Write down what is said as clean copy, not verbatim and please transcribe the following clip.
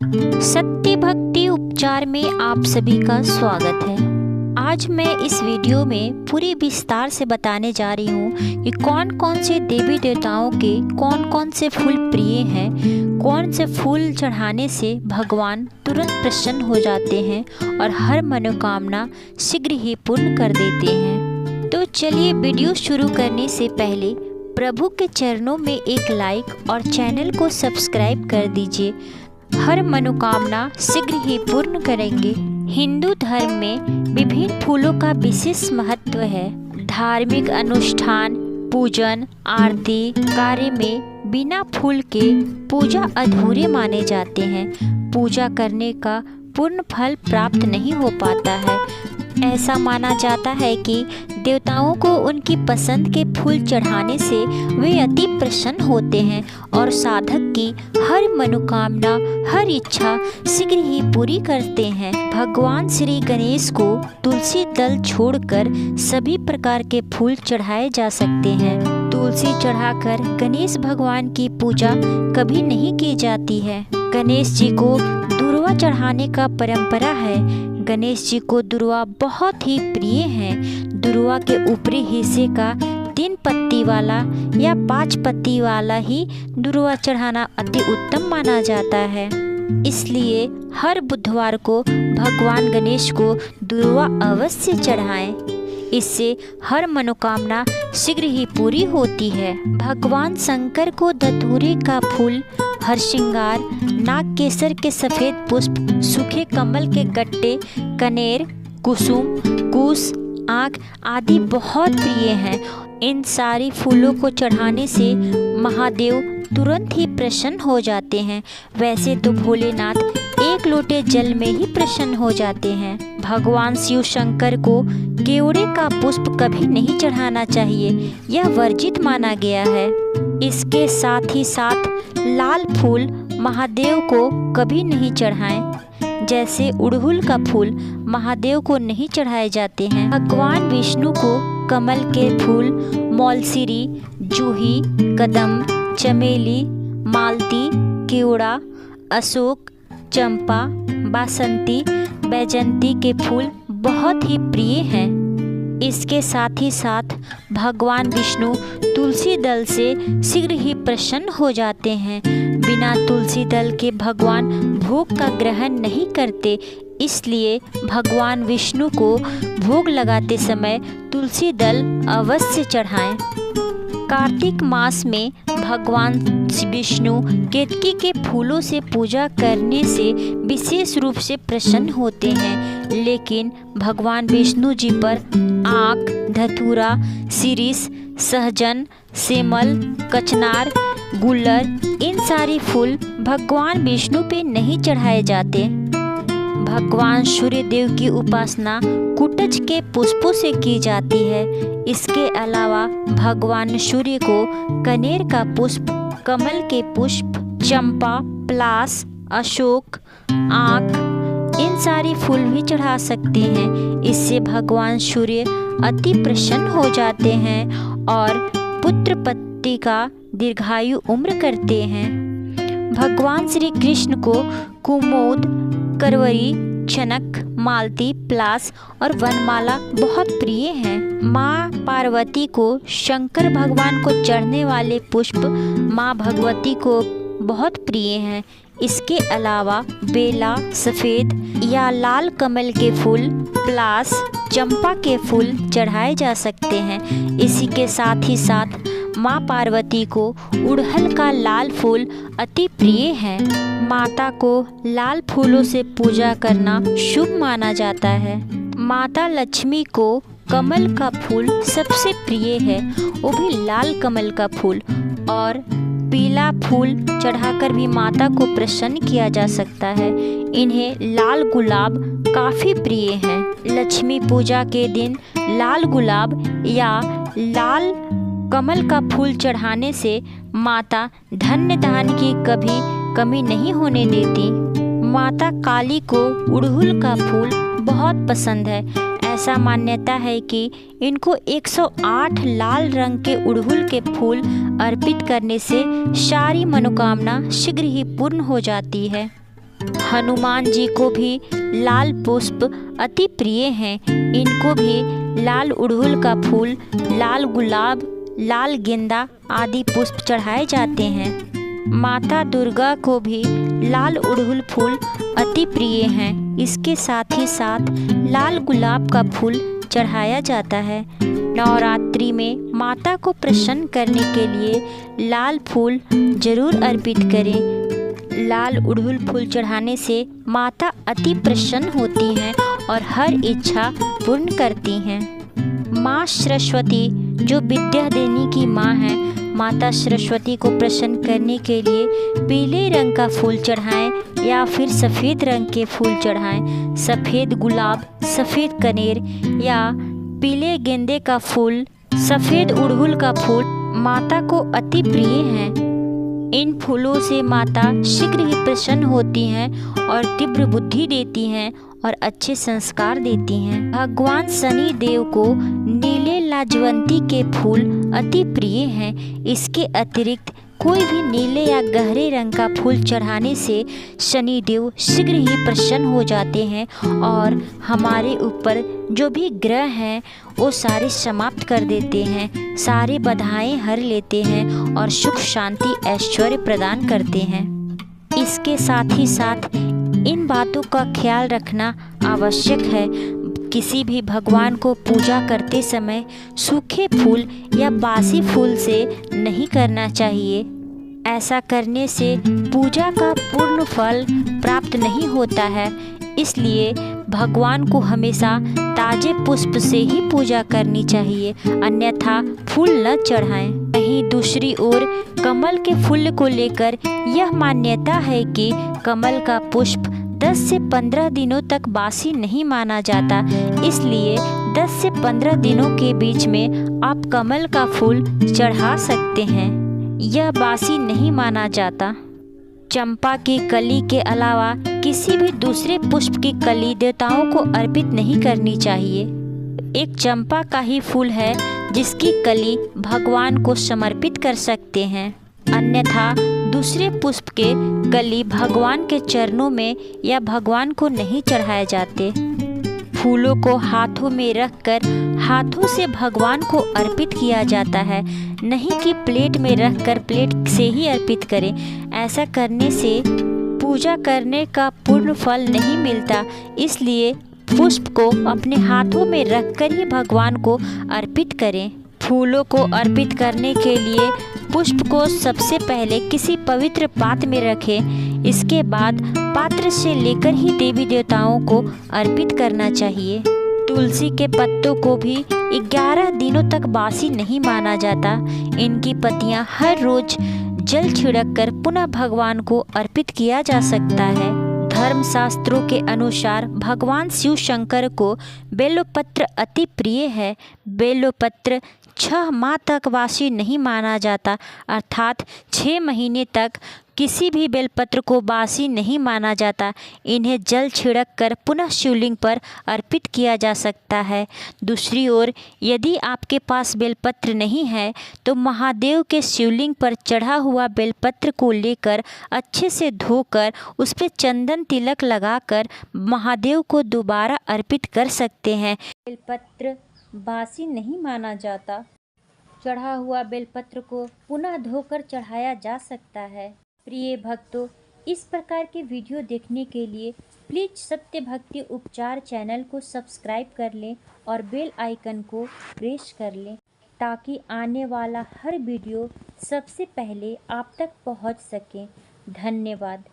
सत्य भक्ति उपचार में आप सभी का स्वागत है। आज मैं इस वीडियो में पूरी विस्तार से बताने जा रही हूँ कि कौन कौन से देवी देवताओं के कौन कौन से फूल प्रिय हैं, कौन से फूल चढ़ाने से भगवान तुरंत प्रसन्न हो जाते हैं और हर मनोकामना शीघ्र ही पूर्ण कर देते हैं। तो चलिए वीडियो शुरू करने से पहले प्रभु के चरणों में एक लाइक और चैनल को सब्सक्राइब कर दीजिए। हर मनोकामना शीघ्र ही पूर्ण करेंगे। हिंदू धर्म में विभिन्न फूलों का विशेष महत्व है। धार्मिक अनुष्ठान, पूजन, आरती कार्य में बिना फूल के पूजा अधूरे माने जाते हैं। पूजा करने का पूर्ण फल प्राप्त नहीं हो पाता है। ऐसा माना जाता है कि देवताओं को उनकी पसंद के फूल चढ़ाने से वे अति प्रसन्न होते हैं और साधक की हर मनोकामना, हर इच्छा शीघ्र ही पूरी करते हैं। भगवान श्री गणेश को तुलसी दल छोड़कर सभी प्रकार के फूल चढ़ाए जा सकते हैं। तुलसी चढ़ाकर गणेश भगवान की पूजा कभी नहीं की जाती है। गणेश जी को दुर्वा चढ़ाने का परंपरा है। गणेश जी को दुर्वा बहुत ही प्रिय है। दुर्वा के ऊपरी हिस्से का 3 पत्ती वाला या 5 पत्ती वाला ही दुर्वा चढ़ाना अति उत्तम माना जाता है। इसलिए हर बुधवार को भगवान गणेश को दुर्वा अवश्य चढ़ाएं। इससे हर मनोकामना शीघ्र ही पूरी होती है। भगवान शंकर को धतूरे का फूल, हरसिंगार, नाग केसर के सफ़ेद पुष्प, सूखे कमल के गट्टे, कनेर, कुसुम, कुश, आँख आदि बहुत प्रिय हैं। इन सारी फूलों को चढ़ाने से महादेव तुरंत ही प्रसन्न हो जाते हैं। वैसे तो भोलेनाथ एक लोटे जल में ही प्रसन्न हो जाते हैं। भगवान शिव शंकर को केवड़े का पुष्प कभी नहीं चढ़ाना चाहिए, यह वर्जित माना गया है। इसके साथ ही साथ लाल फूल महादेव को कभी नहीं चढ़ाएं। जैसे उड़हुल का फूल महादेव को नहीं चढ़ाए जाते हैं। भगवान विष्णु को कमल के फूल, मौलसिरी, जूही, कदम, चमेली, मालती, केवड़ा, अशोक, चंपा, बासंती, बैजंती के फूल बहुत ही प्रिय हैं। इसके साथ ही साथ भगवान विष्णु तुलसी दल से शीघ्र ही प्रसन्न हो जाते हैं। बिना तुलसी दल के भगवान भोग का ग्रहण नहीं करते, इसलिए भगवान विष्णु को भोग लगाते समय तुलसी दल अवश्य चढ़ाएं। कार्तिक मास में भगवान विष्णु केतकी के फूलों से पूजा करने से विशेष रूप से प्रसन्न होते हैं। लेकिन भगवान विष्णु जी पर आक, धतूरा, शिरीष, सहजन, सेमल, कचनार, गुल्लर इन सारी फूल भगवान विष्णु पे नहीं चढ़ाए जाते। भगवान सूर्य देव की उपासना कुटज के पुष्पों से की जाती है। इसके अलावा भगवान सूर्य को कनेर का पुष्प, कमल के पुष्प, चंपा, पलाश, अशोक, आँख इन सारी फूल भी चढ़ा सकते हैं। इससे भगवान सूर्य अति प्रसन्न हो जाते हैं और पुत्र पत्नी का दीर्घायु उम्र करते हैं। भगवान श्री कृष्ण को कुमुद, करवरी, चनक, मालती, पलाश और वनमाला बहुत प्रिय हैं। माँ पार्वती को शंकर भगवान को चढ़ने वाले पुष्प माँ भगवती को बहुत प्रिय हैं। इसके अलावा बेला, सफ़ेद या लाल कमल के फूल, पलाश, चंपा के फूल चढ़ाए जा सकते हैं। इसी के साथ ही साथ माँ पार्वती को उड़हल का लाल फूल अति प्रिय है। माता को लाल फूलों से पूजा करना शुभ माना जाता है। माता लक्ष्मी को कमल का फूल सबसे प्रिय है, वो भी लाल कमल का फूल, और पीला फूल चढ़ाकर भी माता को प्रसन्न किया जा सकता है। इन्हें लाल गुलाब काफ़ी प्रिय हैं। लक्ष्मी पूजा के दिन लाल गुलाब या लाल कमल का फूल चढ़ाने से माता धन्य दान की कभी कमी नहीं होने देती। माता काली को उड़हुल का फूल बहुत पसंद है। ऐसा मान्यता है कि इनको 108 लाल रंग के उड़हुल के फूल अर्पित करने से सारी मनोकामना शीघ्र ही पूर्ण हो जाती है। हनुमान जी को भी लाल पुष्प अति प्रिय हैं। इनको भी लाल उड़हुल का फूल, लाल गुलाब, लाल गेंदा आदि पुष्प चढ़ाए जाते हैं। माता दुर्गा को भी लाल उड़हुल फूल अति प्रिय हैं। इसके साथ ही साथ लाल गुलाब का फूल चढ़ाया जाता है। नवरात्रि में माता को प्रसन्न करने के लिए लाल फूल जरूर अर्पित करें। लाल उड़हुल फूल चढ़ाने से माता अति प्रसन्न होती हैं और हर इच्छा पूर्ण करती हैं। माँ सरस्वती जो विद्या देने की माँ है, माता सरस्वती को प्रसन्न करने के लिए पीले रंग का फूल चढ़ाएं या फिर सफ़ेद रंग के फूल चढ़ाएं। सफ़ेद गुलाब, सफ़ेद कनेर या पीले गेंदे का फूल, सफ़ेद उड़हुल का फूल माता को अति प्रिय हैं। इन फूलों से माता शीघ्र ही प्रसन्न होती हैं और तीव्र बुद्धि देती हैं और अच्छे संस्कार देती हैं। भगवान शनि देव को नीले लाजवंती के फूल अति प्रिय हैं। इसके अतिरिक्त कोई भी नीले या गहरे रंग का फूल चढ़ाने से शनि देव शीघ्र ही प्रसन्न हो जाते हैं और हमारे ऊपर जो भी ग्रह हैं वो सारे समाप्त कर देते हैं, सारे बाधाएं हर लेते हैं और सुख शांति ऐश्वर्य प्रदान करते हैं। इसके साथ ही साथ इन बातों का ख्याल रखना आवश्यक है। किसी भी भगवान को पूजा करते समय सूखे फूल या बासी फूल से नहीं करना चाहिए। ऐसा करने से पूजा का पूर्ण फल प्राप्त नहीं होता है। इसलिए भगवान को हमेशा ताजे पुष्प से ही पूजा करनी चाहिए, अन्यथा फूल न चढ़ाएं। वहीं दूसरी ओर कमल के फूल को लेकर यह मान्यता है कि कमल का पुष्प 10 से 15 दिनों तक बासी नहीं माना जाता। इसलिए 10 से 15 दिनों के बीच में आप कमल का फूल चढ़ा सकते हैं, यह बासी नहीं माना जाता। चंपा की कली के अलावा किसी भी दूसरे पुष्प की कली देवताओं को अर्पित नहीं करनी चाहिए। एक चंपा का ही फूल है जिसकी कली भगवान को समर्पित कर सकते हैं, अन्यथा दूसरे पुष्प के कली भगवान के चरणों में या भगवान को नहीं चढ़ाए जाते। फूलों को हाथों में रखकर हाथों से भगवान को अर्पित किया जाता है, नहीं कि प्लेट में रखकर प्लेट से ही अर्पित करें। ऐसा करने से पूजा करने का पूर्ण फल नहीं मिलता। इसलिए पुष्प को अपने हाथों में रखकर ही भगवान को अर्पित करें। फूलों को अर्पित करने के लिए पुष्प को सबसे पहले किसी पवित्र पात्र में रखें। इसके बाद पात्र से लेकर ही देवी देवताओं को अर्पित करना चाहिए। तुलसी के पत्तों को भी 11 दिनों तक बासी नहीं माना जाता। इनकी पत्तियां हर रोज जल छिड़क कर पुनः भगवान को अर्पित किया जा सकता है। धर्म शास्त्रों के अनुसार भगवान शिव शंकर को बेलपत्र अति प्रिय है। बेलपत्र 6 माह तक वासी नहीं माना जाता, अर्थात 6 महीने तक किसी भी बेलपत्र को बासी नहीं माना जाता। इन्हें जल छिड़क कर पुनः शिवलिंग पर अर्पित किया जा सकता है। दूसरी ओर यदि आपके पास बेलपत्र नहीं है तो महादेव के शिवलिंग पर चढ़ा हुआ बेलपत्र को लेकर अच्छे से धोकर उस पर चंदन तिलक लगाकर महादेव को दोबारा अर्पित कर सकते हैं। बेलपत्र बासी नहीं माना जाता। चढ़ा हुआ बेलपत्र को पुनः धोकर चढ़ाया जा सकता है। प्रिय भक्तों, इस प्रकार के वीडियो देखने के लिए प्लीज़ सत्य भक्ति उपचार चैनल को सब्सक्राइब कर लें और बेल आइकन को प्रेस कर लें, ताकि आने वाला हर वीडियो सबसे पहले आप तक पहुंच सके। धन्यवाद।